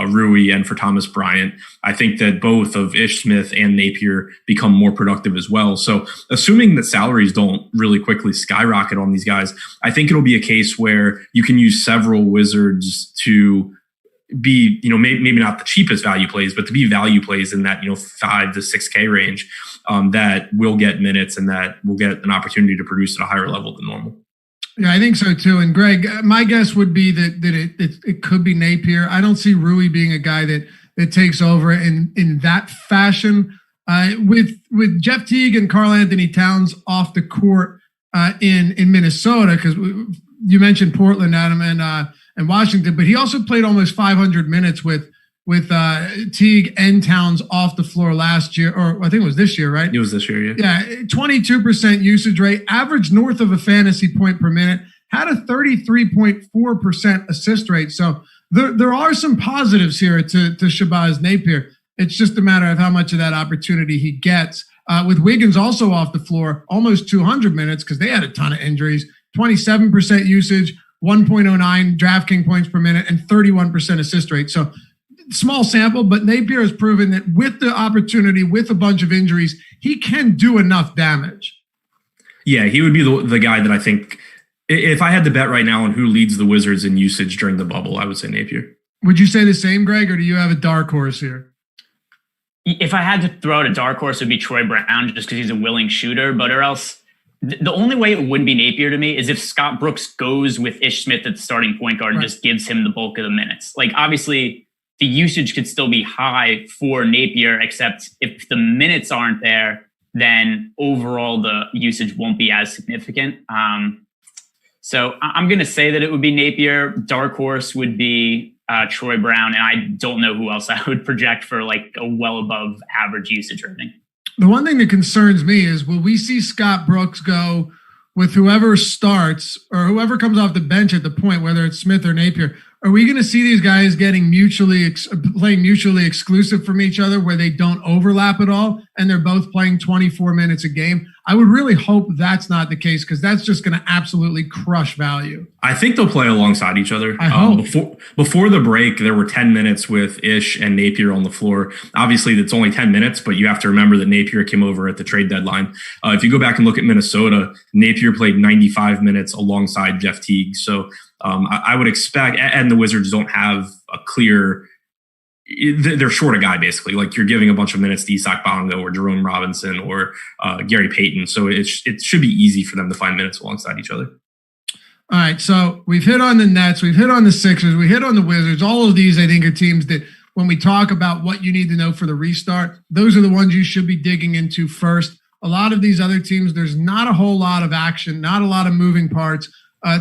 Rui and for Thomas Bryant. I think that both of Ish Smith and Napier become more productive as well. So assuming that salaries don't really quickly skyrocket on these guys, I think it'll be a case where you can use several Wizards to be, maybe not the cheapest value plays, but to be value plays in that, 5 to 6K range that will get minutes and that will get an opportunity to produce at a higher level than normal. Yeah, I think so too. And Greg, my guess would be that it could be Napier. I don't see Rui being a guy that takes over in that fashion. With Jeff Teague and Karl Anthony Towns off the court in Minnesota, because you mentioned Portland, Adam, and Washington, but he also played almost 500 minutes with Teague and Towns off the floor last year, or I think it was this year, right? It was this year, yeah. Yeah, 22% usage rate, averaged north of a fantasy point per minute, had a 33.4% assist rate. So there are some positives here to Shabazz Napier. It's just a matter of how much of that opportunity he gets. With Wiggins also off the floor, almost 200 minutes because they had a ton of injuries, 27% usage, 1.09 DraftKings points per minute, and 31% assist rate. So small sample, but Napier has proven that with the opportunity, with a bunch of injuries, he can do enough damage. Yeah, he would be the guy that I think, if I had to bet right now on who leads the Wizards in usage during the bubble, I would say Napier. Would you say the same, Greg, or do you have a dark horse here? If I had to throw out a dark horse, it would be Troy Brown, just because he's a willing shooter, but or else the only way it wouldn't be Napier to me is if Scott Brooks goes with Ish Smith at the starting point guard and just gives him the bulk of the minutes. Like, obviously, the usage could still be high for Napier, except if the minutes aren't there, then overall the usage won't be as significant. So I'm going to say that it would be Napier. Dark horse would be Troy Brown, and I don't know who else I would project for like a well above average usage rating. The one thing that concerns me is, will we see Scott Brooks go with whoever starts or whoever comes off the bench at the point, whether it's Smith or Napier? Are we going to see these guys getting playing mutually exclusive from each other where they don't overlap at all and they're both playing 24 minutes a game? I would really hope that's not the case, because that's just going to absolutely crush value. I think they'll play alongside each other. I hope. Before the break, there were 10 minutes with Ish and Napier on the floor. Obviously, that's only 10 minutes, but you have to remember that Napier came over at the trade deadline. If you go back and look at Minnesota, Napier played 95 minutes alongside Jeff Teague. So I would expect, and the Wizards don't have a clear, they're short a guy basically. Like, you're giving a bunch of minutes to Isaac Bongo or Jerome Robinson or Gary Payton. So it should be easy for them to find minutes alongside each other. All right, so we've hit on the Nets, we've hit on the Sixers, we hit on the Wizards. All of these, I think, are teams that when we talk about what you need to know for the restart, those are the ones you should be digging into first. A lot of these other teams, there's not a whole lot of action, not a lot of moving parts.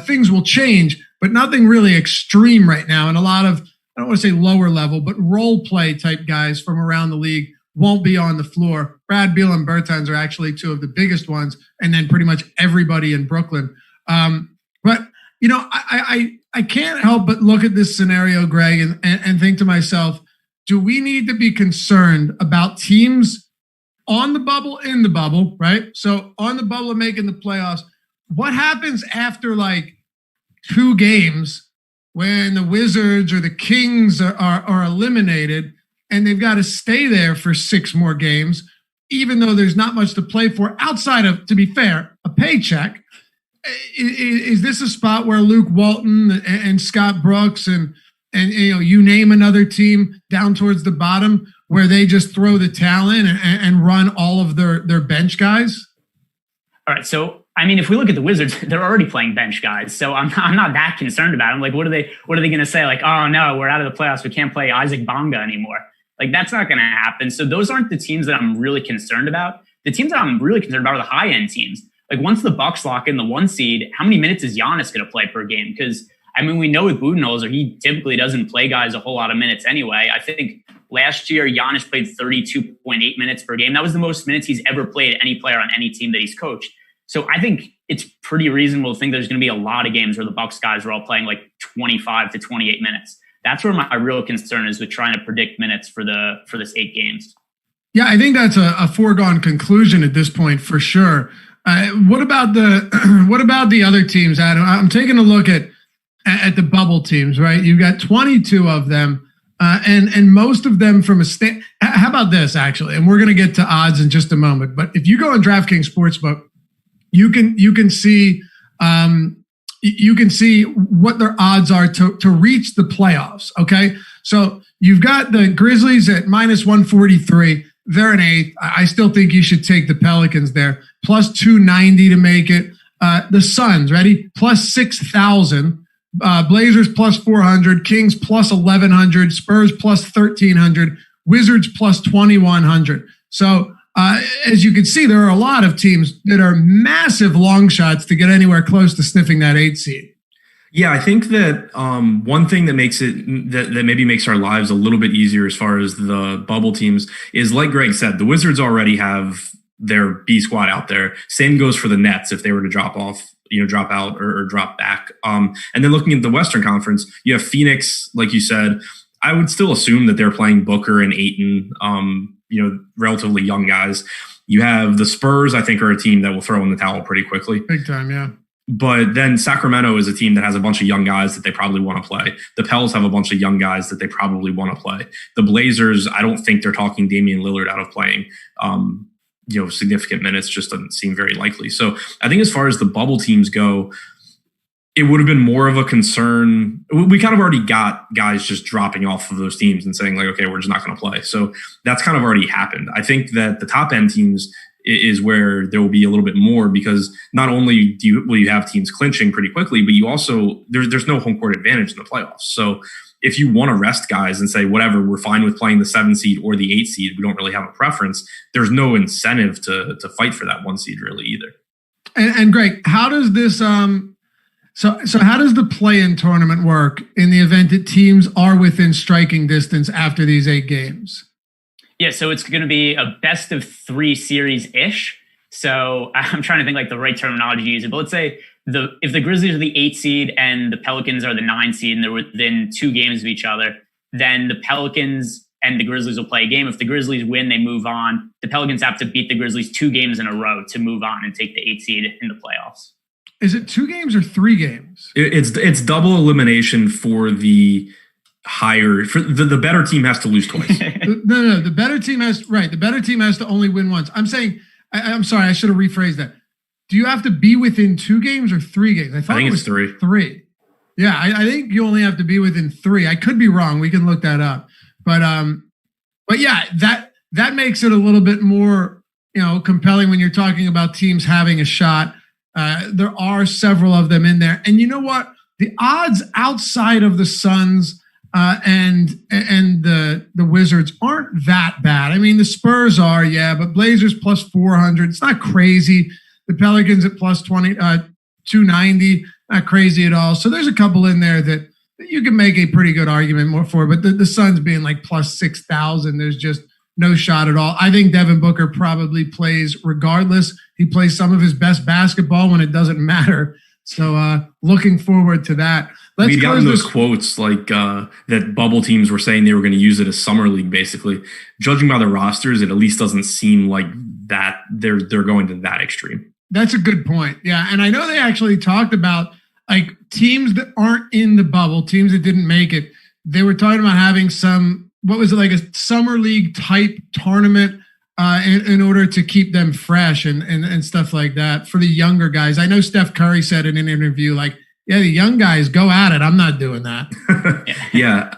Things will change, but nothing really extreme right now. And a lot of, I don't want to say lower level, but role play type guys from around the league won't be on the floor. Brad Beal and Bertans are actually two of the biggest ones, and then pretty much everybody in Brooklyn. But, I can't help but look at this scenario, Greg, and think to myself, do we need to be concerned about teams on the bubble, in the bubble, right? So on the bubble and making the playoffs, what happens after like 2 games when the Wizards or the Kings are eliminated and they've got to stay there for 6 more games, even though there's not much to play for outside of, to be fair, a paycheck? Is this a spot where Luke Walton and Scott Brooks and you name another team down towards the bottom where they just throw the towel in and run all of their bench guys? All right, so I mean, if we look at the Wizards, they're already playing bench guys, so I'm not that concerned about them. Like, what are they going to say? Like, oh no, we're out of the playoffs, we can't play Isaac Bonga anymore. Like, that's not going to happen. So those aren't the teams that I'm really concerned about. The teams that I'm really concerned about are the high end teams. Like, once the Bucks lock in the 1 seed, how many minutes is Giannis going to play per game? Because I mean, we know with Budenholzer, he typically doesn't play guys a whole lot of minutes anyway. I think last year, Giannis played 32.8 minutes per game. That was the most minutes he's ever played any player on any team that he's coached. So I think it's pretty reasonable to think there's going to be a lot of games where the Bucks guys are all playing like 25 to 28 minutes. That's where my real concern is with trying to predict minutes for this 8 games. Yeah, I think that's a foregone conclusion at this point for sure. What about the other teams, Adam? I'm taking a look at the bubble teams, right? You've got 22 of them, and most of them from a how about this actually? And we're going to get to odds in just a moment. But if you go on DraftKings Sportsbook, you can see what their odds are to reach the playoffs. Okay, so you've got the Grizzlies at -143. They're an 8th. I still think you should take the Pelicans there. Plus 290 to make it. The Suns, ready? Plus 6,000. Blazers plus 400. Kings plus 1,100. Spurs plus 1,300. Wizards plus 2,100. So as you can see, there are a lot of teams that are massive long shots to get anywhere close to sniffing that 8 seed. Yeah, I think that one thing that makes it that maybe makes our lives a little bit easier as far as the bubble teams is, like Greg said, the Wizards already have their B squad out there. Same goes for the Nets if they were to drop out or drop back. And then looking at the Western Conference, you have Phoenix, like you said. I would still assume that they're playing Booker and Ayton, relatively young guys. You have the Spurs, I think, are a team that will throw in the towel pretty quickly. Big time, yeah. But then Sacramento is a team that has a bunch of young guys that they probably want to play. The Pels have a bunch of young guys that they probably want to play. The Blazers, I don't think they're talking Damian Lillard out of playing, significant minutes. Just doesn't seem very likely. So I think as far as the bubble teams go, it would have been more of a concern. We kind of already got guys just dropping off of those teams and saying like, okay, we're just not going to play. So that's kind of already happened. I think that the top end teams is where there will be a little bit more, because not only will you have teams clinching pretty quickly, but you also there's no home court advantage in the playoffs. So if you want to rest guys and say, whatever, we're fine with playing the 7 seed or the 8 seed, we don't really have a preference, there's no incentive to fight for that 1 seed really either. And Greg, how does this so how does the play-in tournament work in the event that teams are within striking distance after these 8 games? Yeah, so it's going to be a best of 3 series-ish. So I'm trying to think like the right terminology to use it. But let's say if the Grizzlies are the 8 seed and the Pelicans are the 9 seed and they're within 2 games of each other, then the Pelicans and the Grizzlies will play a game. If the Grizzlies win, they move on. The Pelicans have to beat the Grizzlies 2 games in a row to move on and take the 8 seed in the playoffs. Is it 2 games or 3 games? It's double elimination for the higher, for the better team has to lose twice. No. The better team has to only win once. I'm saying, I'm sorry, I should have rephrased that. Do you have to be within 2 games or 3 games? I think it was 3. 3. Yeah, I think you only have to be within 3. I could be wrong. We can look that up. But yeah, that makes it a little bit more, compelling when you're talking about teams having a shot. There are several of them in there. And you know what? The odds outside of the Suns and the Wizards aren't that bad. I mean, the Spurs are, yeah, but Blazers plus 400. It's not crazy. The Pelicans at plus 290. Not crazy at all. So there's a couple in there that you can make a pretty good argument more for. But the Suns being like plus 6,000, there's just no shot at all. I think Devin Booker probably plays regardless. He plays some of his best basketball when it doesn't matter. So looking forward to that. We've gotten those quotes like that bubble teams were saying they were going to use it as summer league, basically. Judging by the rosters, it at least doesn't seem like that they're going to that extreme. That's a good point. Yeah. And I know they actually talked about like teams that aren't in the bubble, teams that didn't make it. They were talking about having some, what was it, like a summer league type tournament in order to keep them fresh and stuff like that for the younger guys. I know Steph Curry said in an interview, like, yeah, the young guys go at it. I'm not doing that. Yeah.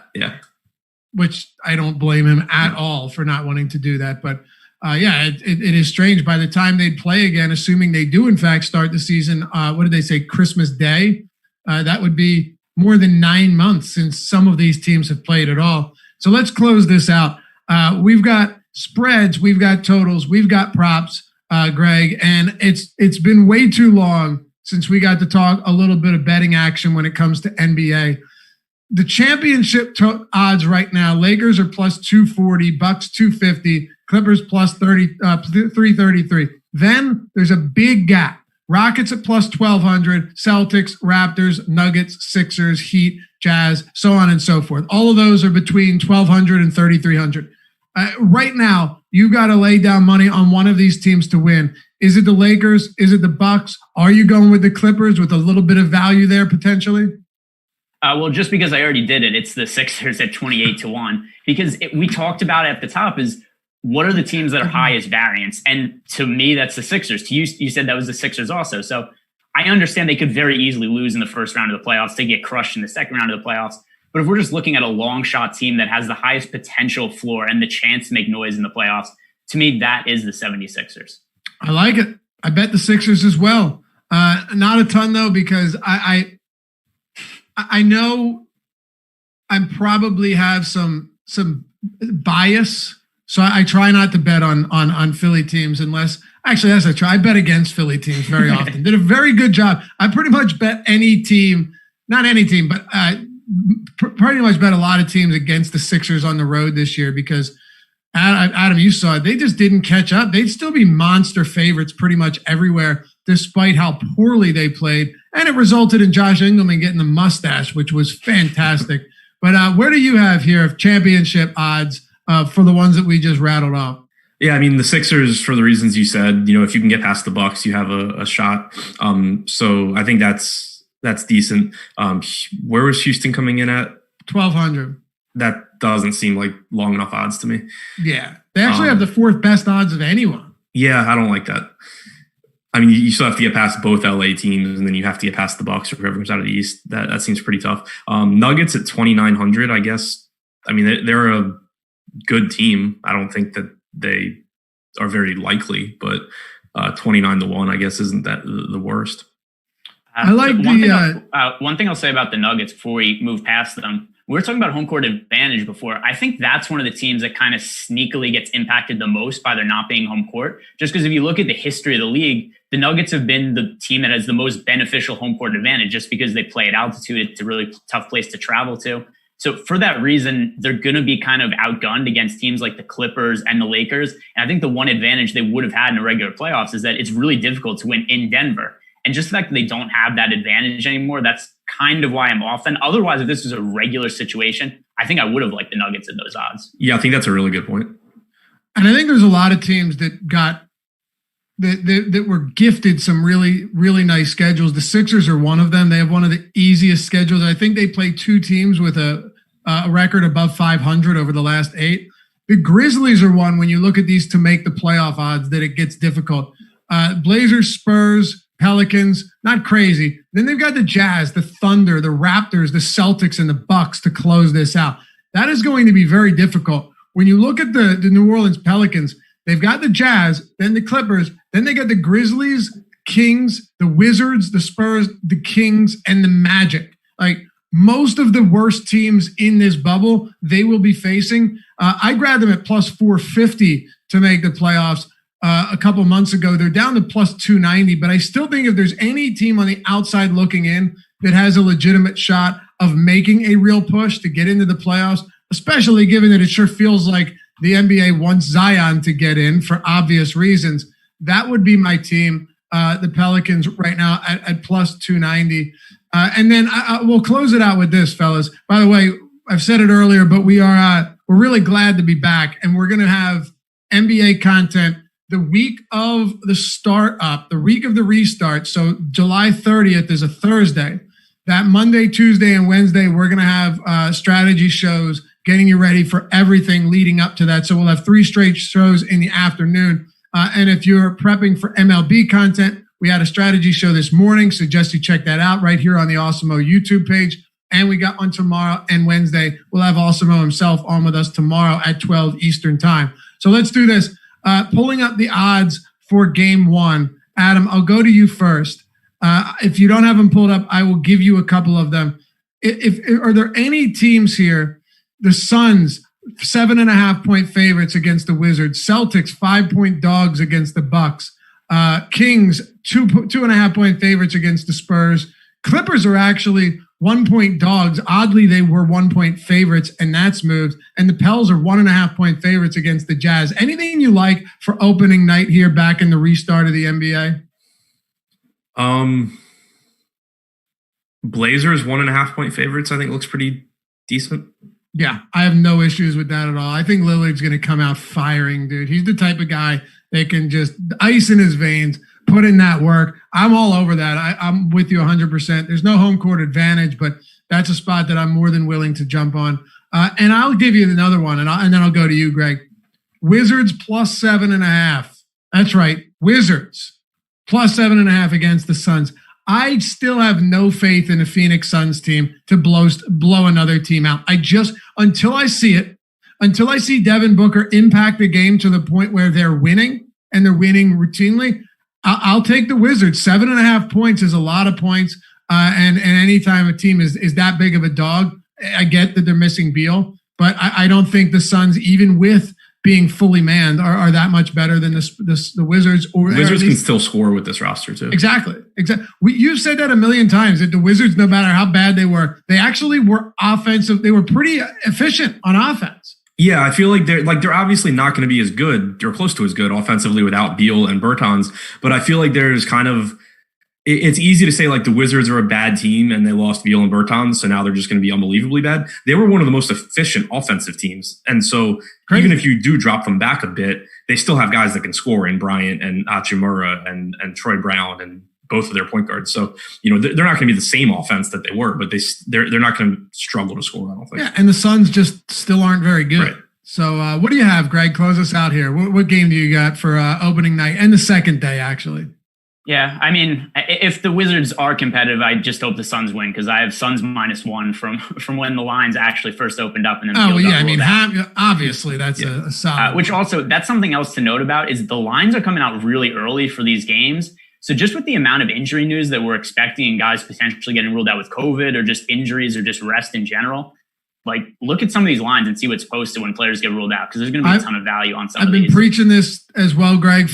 Which I don't blame him at all for not wanting to do that. But it is strange. By the time they'd play again, assuming they do in fact start the season, what did they say, Christmas Day? That would be more than 9 months since some of these teams have played at all. So let's close this out. We've got spreads, we've got totals, we've got props, Greg, and it's been way too long since we got to talk a little bit of betting action when it comes to NBA. The championship odds right now, Lakers are plus 240, Bucks 250, Clippers plus 333. Then there's a big gap. Rockets at plus 1,200, Celtics, Raptors, Nuggets, Sixers, Heat, Jazz, so on and so forth. All of those are between 1,200 and 3,300. Right now, you've got to lay down money on one of these teams to win. Is it the Lakers? Is it the Bucks? Are you going with the Clippers with a little bit of value there potentially? Well, just because I already did it, it's the Sixers at 28-1. Because we talked about at the top is what are the teams that are highest variance? And to me, that's the Sixers. To you, you said that was the Sixers also. So I understand they could very easily lose in the first round of the playoffs. They get crushed in the second round of the playoffs. But if we're just looking at a long shot team that has the highest potential floor and the chance to make noise in the playoffs, to me, that is the 76ers. I like it. I bet the Sixers as well. Not a ton though, because I know I probably have some bias. So I try not to bet on Philly teams unless actually, as I try, I bet against Philly teams very often. Did a very good job. I pretty much bet any team, not any team, but pretty much bet a lot of teams against the Sixers on the road this year because Adam, you saw it. They just didn't catch up. They'd still be monster favorites pretty much everywhere, despite how poorly they played. And it resulted in Josh Engelman getting the mustache, which was fantastic. But where do you have here of championship odds for the ones that we just rattled off? Yeah, I mean, the Sixers, for the reasons you said, if you can get past the Bucks, you have a shot. So I think that's decent. Where was Houston coming in at? 1,200. That doesn't seem like long enough odds to me. Yeah. They actually have the fourth best odds of anyone. Yeah, I don't like that. I mean, you still have to get past both LA teams, and then you have to get past the Bucks or whoever comes out of the East. That seems pretty tough. Nuggets at 2,900, I guess. I mean, they're a good team. I don't think that they are very likely, but 29-1, I guess, isn't that the worst. I like one thing I'll say about the Nuggets before we move past them. We were talking about home court advantage before. I think that's one of the teams that kind of sneakily gets impacted the most by there not being home court. Just because if you look at the history of the league, the Nuggets have been the team that has the most beneficial home court advantage just because they play at altitude. It's a really tough place to travel to. So for that reason, they're going to be kind of outgunned against teams like the Clippers and the Lakers. And I think the one advantage they would have had in the regular playoffs is that it's really difficult to win in Denver. And just the fact that they don't have that advantage anymore, that's kind of why I'm off. And otherwise, if this was a regular situation, I think I would have liked the Nuggets at those odds. Yeah, I think that's a really good point. And I think there's a lot of teams that got that were gifted some really, really nice schedules. The Sixers are one of them. They have one of the easiest schedules. I think they play two teams with a record above 500 over the last 8. The Grizzlies are one, when you look at these to make the playoff odds, that it gets difficult. Blazers, Spurs, Pelicans, not crazy. Then they've got the Jazz, the Thunder, the Raptors, the Celtics, and the Bucks to close this out. That is going to be very difficult. When you look at the New Orleans Pelicans, they've got the Jazz, then the Clippers, then they got the Grizzlies, Kings, the Wizards, the Spurs, the Kings, and the Magic. Like, most of the worst teams in this bubble they will be facing. I grabbed them at plus 450 to make the playoffs. A couple months ago, they're down to plus 290, but I still think if there's any team on the outside looking in that has a legitimate shot of making a real push to get into the playoffs, especially given that it sure feels like the NBA wants Zion to get in for obvious reasons, that would be my team, the Pelicans right now at plus 290. And then we'll close it out with this, fellas. By the way, I've said it earlier, but we're really glad to be back, and we're going to have NBA content the week of the startup, the week of the restart. So July 30th is a Thursday. That Monday, Tuesday, and Wednesday, we're going to have strategy shows getting you ready for everything leading up to that. So we'll have 3 straight shows in the afternoon. And if you're prepping for MLB content, we had a strategy show this morning. Suggest you check that out right here on the Awesemo YouTube page. And we got one tomorrow and Wednesday. We'll have Awesemo himself on with us tomorrow at 12 Eastern time. So let's do this. Pulling up the odds for game one. Adam, I'll go to you first. If you don't have them pulled up, I will give you a couple of them. Are there any teams here? The Suns, 7.5-point favorites against the Wizards. Celtics, 5-point dogs against the Bucks. Kings, 2.5-point favorites against the Spurs. Clippers are actually 1-point dogs. Oddly, they were 1-point favorites, and that's moved. And the Pels are 1.5-point favorites against the Jazz. Anything you like for opening night here back in the restart of the NBA? Blazers 1.5-point favorites, I think looks pretty decent. Yeah, I have no issues with that at all. I think Lillard's going to come out firing, dude. He's the type of guy that can just ice in his veins, put in that work. I'm all over that. I'm with you 100%. There's no home court advantage, but that's a spot that I'm more than willing to jump on. And I'll give you another one, and then I'll go to you, Greg. Wizards plus 7.5. That's right, Wizards plus 7.5 against the Suns. I still have no faith in the Phoenix Suns team to blow another team out. Until I see it, until I see Devin Booker impact the game to the point where they're winning, and they're winning routinely, I'll take the Wizards. 7.5 points is a lot of points. And anytime a team is that big of a dog, I get that they're missing Beal, but I don't think the Suns, even with being fully manned, are that much better than the Wizards. Wizards can still score with this roster too. Exactly. You've said that a million times, that the Wizards, no matter how bad they were, they actually were offensive. They were pretty efficient on offense. Yeah, I feel like they're obviously not going to be as good or close to as good offensively without Beal and Bertans, but I feel like there's kind of, it's easy to say like the Wizards are a bad team and they lost Beal and Bertans, so now they're just going to be unbelievably bad. They were one of the most efficient offensive teams, and so even if you do drop them back a bit, they still have guys that can score in Bryant and Hachimura and Troy Brown and both of their point guards. So, they're not going to be the same offense that they were, but they're not going to struggle to score, I don't think. Yeah, and the Suns just still aren't very good. Right. So what do you have, Greg? Close us out here. What game do you got for opening night and the second day, actually? Yeah, I mean, if the Wizards are competitive, I just hope the Suns win, because I have Suns -1 from when the lines actually first opened up. And then obviously that's a solid. Which also, that's something else to note about, is the lines are coming out really early for these games. So just with the amount of injury news that we're expecting, and guys potentially getting ruled out with COVID or just injuries or just rest in general, like, look at some of these lines and see what's posted when players get ruled out, because there's going to be a ton of value on some of these. I've been preaching this as well, Greg,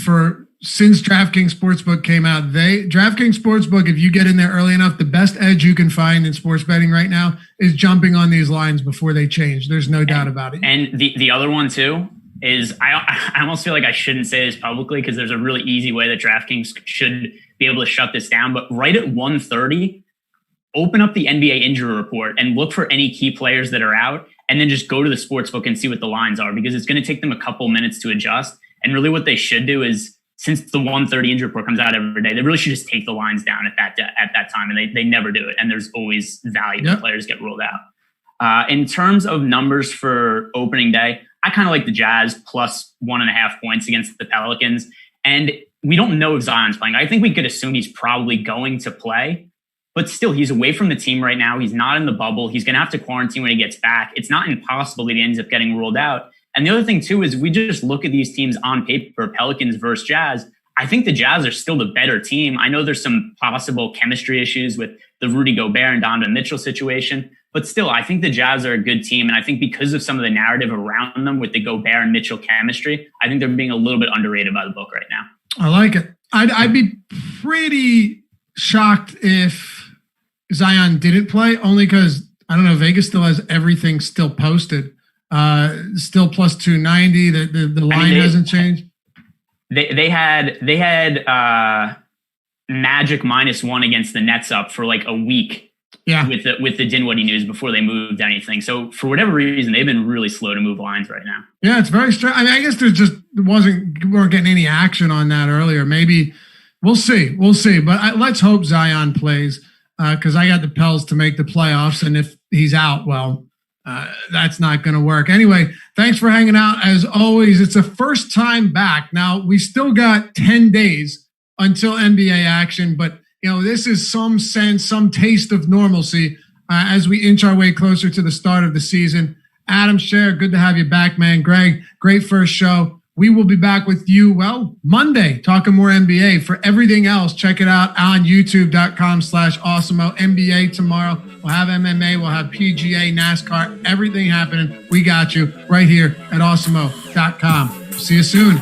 since DraftKings Sportsbook came out. DraftKings Sportsbook, if you get in there early enough, the best edge you can find in sports betting right now is jumping on these lines before they change. There's no doubt about it. And the other one too is, I almost feel like I shouldn't say this publicly, because there's a really easy way that DraftKings should be able to shut this down. But right at 1:30, open up the NBA injury report and look for any key players that are out, and then just go to the sportsbook and see what the lines are, because it's going to take them a couple minutes to adjust. And really what they should do is, since the 1:30 injury report comes out every day, they really should just take the lines down at that time. And they never do it. And there's always value when players get ruled out. In terms of numbers for opening day, I kind of like the Jazz plus 1.5 points against the Pelicans. And we don't know if Zion's playing. I think we could assume he's probably going to play, but still, he's away from the team right now. He's not in the bubble. He's going to have to quarantine when he gets back. It's not impossible that he ends up getting ruled out. And the other thing too is, we just look at these teams on paper, Pelicans versus Jazz. I think the Jazz are still the better team. I know there's some possible chemistry issues with the Rudy Gobert and Donovan Mitchell situation, but still, I think the Jazz are a good team. And I think because of some of the narrative around them with the Gobert and Mitchell chemistry, I think they're being a little bit underrated by the book right now. I like it. I'd be pretty shocked if Zion didn't play, only because, I don't know, Vegas still has everything still posted. Still plus 290. The line hasn't changed. They had Magic -1 against the Nets up for like a week. Yeah. With the Dinwiddie news before they moved anything. So for whatever reason, they've been really slow to move lines right now. Yeah, it's very strange. I mean, I guess we weren't getting any action on that earlier. Maybe we'll see. But let's hope Zion plays, because I got the Pels to make the playoffs, and if he's out, well, that's not going to work. Anyway, thanks for hanging out. As always, it's a first time back. Now, we still got 10 days until NBA action, but this is some taste of normalcy as we inch our way closer to the start of the season. Adam Scher, good to have you back, man. Greg, great first show. We will be back with you, Monday, talking more NBA. For everything else, check it out on youtube.com/Awesemo. NBA tomorrow. We'll have MMA, we'll have PGA, NASCAR, everything happening. We got you right here at Awesemo.com. See you soon.